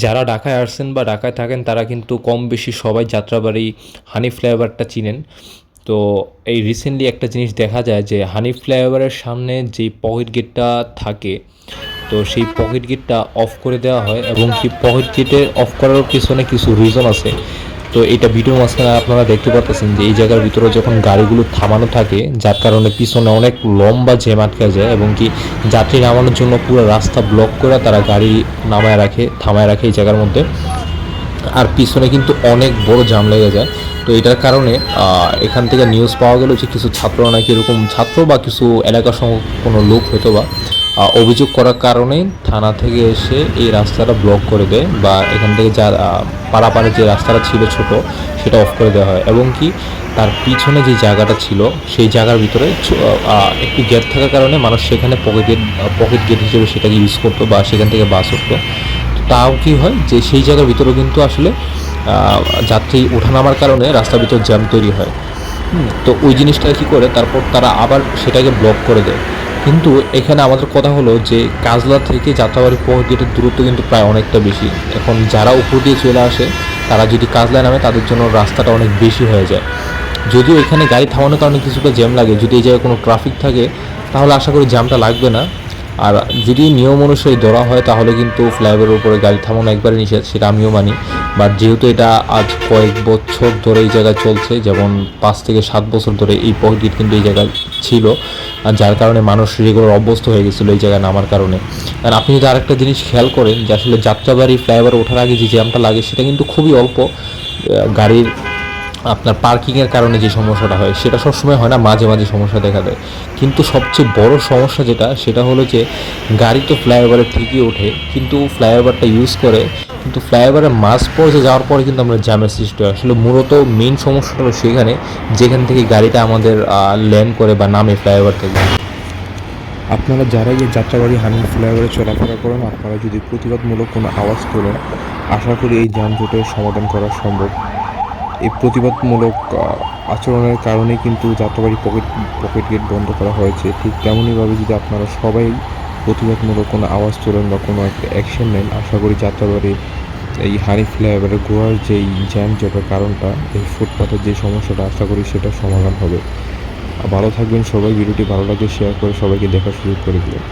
যারা ঢাকায় আসছেন বা ঢাকায় থাকেন তারা কিন্তু কম বেশি সবাই যাত্রাবাড়ি হানি ফ্লাইওভারটা চিনেন। তো এই রিসেন্টলি একটা জিনিস দেখা যায় যে হানি ফ্লাইওভারের সামনে যেই পকেট গেটটা থাকে, তো সেই পকেট গেটটা অফ করে দেওয়া হয় এবং কি পকেট গেটে অফ করার পিছনে কিছু রিজন আছে। তো এটা ভিডিওর মাঝখানে আপনারা দেখতে পাচ্ছেন যে এই জায়গার ভিতরে যখন গাড়িগুলো থামানো থাকে, যার কারণে পিছনে অনেক লম্বা জ্যাম আটকে যায় এবং কি যাত্রী নামানোর জন্য পুরো রাস্তা ব্লক করে তারা গাড়ি থামায় রাখে এই জায়গার মধ্যে। আর পিছনে কিন্তু অনেক বড় জাম লেগে যায়। তো এটার কারণে এখান থেকে নিউজ পাওয়া গেল যে কিছু ছাত্ররা নাকি এরকম ছাত্র বা কিছু এলাকা সহ কোনো লোক হয়তো বা অভিযোগ করার কারণে থানা থেকে এসে এই রাস্তাটা ব্লক করে দেয় বা এখান থেকে যা পারাপারে যে রাস্তাটা ছিল ছোট, সেটা অফ করে দেওয়া হয় এবং কি তার পিছনে যে জায়গাটা ছিল সেই জায়গার ভিতরে একটু গ্যাপ থাকার কারণে মানুষ সেখানে পকেট গেট হিসেবে সেটাকে ইউজ করতো বা সেখান থেকে বাস উঠতো। তাও কি হয় যে সেই জায়গার ভিতরেও কিন্তু আসলে যাত্রী ওঠানামার কারণে রাস্তার ভিতর জ্যাম তৈরি হয়। তো ওই জিনিসটা কী করে তারপর তারা আবার সেটাকে ব্লক করে দেয়। কিন্তু এখানে আমাদের কথা হলো যে কাজলা থেকে যাত্রাবাড়ি পকেট গেটের দূরত্ব কিন্তু প্রায় অনেকটা বেশি। এখন যারা উপর দিয়ে চলে আসে তারা যদি কাজলায় নামে তাদের জন্য রাস্তাটা অনেক বেশি হয়ে যায়। যদিও এখানে গাড়ি থামানোর কারণে কিছুটা জ্যাম লাগে, যদি এই জায়গায় কোনো ট্রাফিক থাকে তাহলে আশা করি জ্যামটা লাগবে না। আর যদি নিয়ম অনুযায়ী ধরা হয় তাহলে কিন্তু ফ্লাইওভারের উপরে গাড়ি থামানো একবারে নিষেধ, সেটা আমিও মানি। বাট যেহেতু এটা আজ কয়েক বছর ধরে এই জায়গায় চলছে, যেমন 5 থেকে 7 বছর ধরে এই পকেট গেট কিন্তু এই জায়গায় ছিল, আর যার কারণে মানুষ রেগুলার অভ্যস্ত হয়ে গেছিলো এই জায়গায় নামার কারণে। আর আপনি যদি আরেকটা জিনিস খেয়াল করেন যে আসলে যাত্রাবাড়ি ফ্লাইওভার ওঠার আগে যে জ্যামটা লাগে সেটা কিন্তু খুবই অল্প। গাড়ির আপনার পার্কিংয়ের কারণে যে সমস্যাটা হয় সেটা সবসময় হয় না, মাঝে মাঝে সমস্যা দেখা দেয়। কিন্তু সবচেয়ে বড় সমস্যা যেটা সেটা হলো যে গাড়ি তো ফ্লাইওভারের ঠিকই ওঠে কিন্তু ফ্লাইওভারটা ইউজ করে, কিন্তু ফ্লাইওভারের মাঝ পর্যায়ে যাওয়ার পরে কিন্তু আমরা জ্যামের সৃষ্টি হয়। আসলে মূলত মেইন সমস্যাটা হলো সেখানে, যেখান থেকে গাড়িটা আমাদের ল্যান্ড করে বা নামে ফ্লাইওভার থেকে। আপনারা যারা এই যাত্রাবাড়ি হানি ফ্লাইওভারে চলাফেরা করেন, আপনারা যদি প্রতিবাদমূলক কোনো আওয়াজ তোলেন, আশা করি এই যানজটের সমাধান করা সম্ভব। এই প্রতিবাদমূলক আচরণের কারণেই কিন্তু যাত্রাবাড়ি পকেট গেট বন্ধ করা হয়েছে। ঠিক তেমনইভাবে যদি আপনারা সবাই প্রতিবাদমূলক কোনো আওয়াজ তোলেন বা কোনো একটা অ্যাকশন নেন, আশা করি যাত্রাবাড়ি এই হানি ফ্লাইওভারের গোড়ার যেই জ্যামজটের কারণটা, এই ফুটপাথের যে সমস্যাটা, আশা করি সেটা সমাধান হবে। ভালো থাকবেন সবাই। ভিডিওটি ভালো লাগলে শেয়ার করে সবাইকে দেখার সুযোগ করে দিবেন।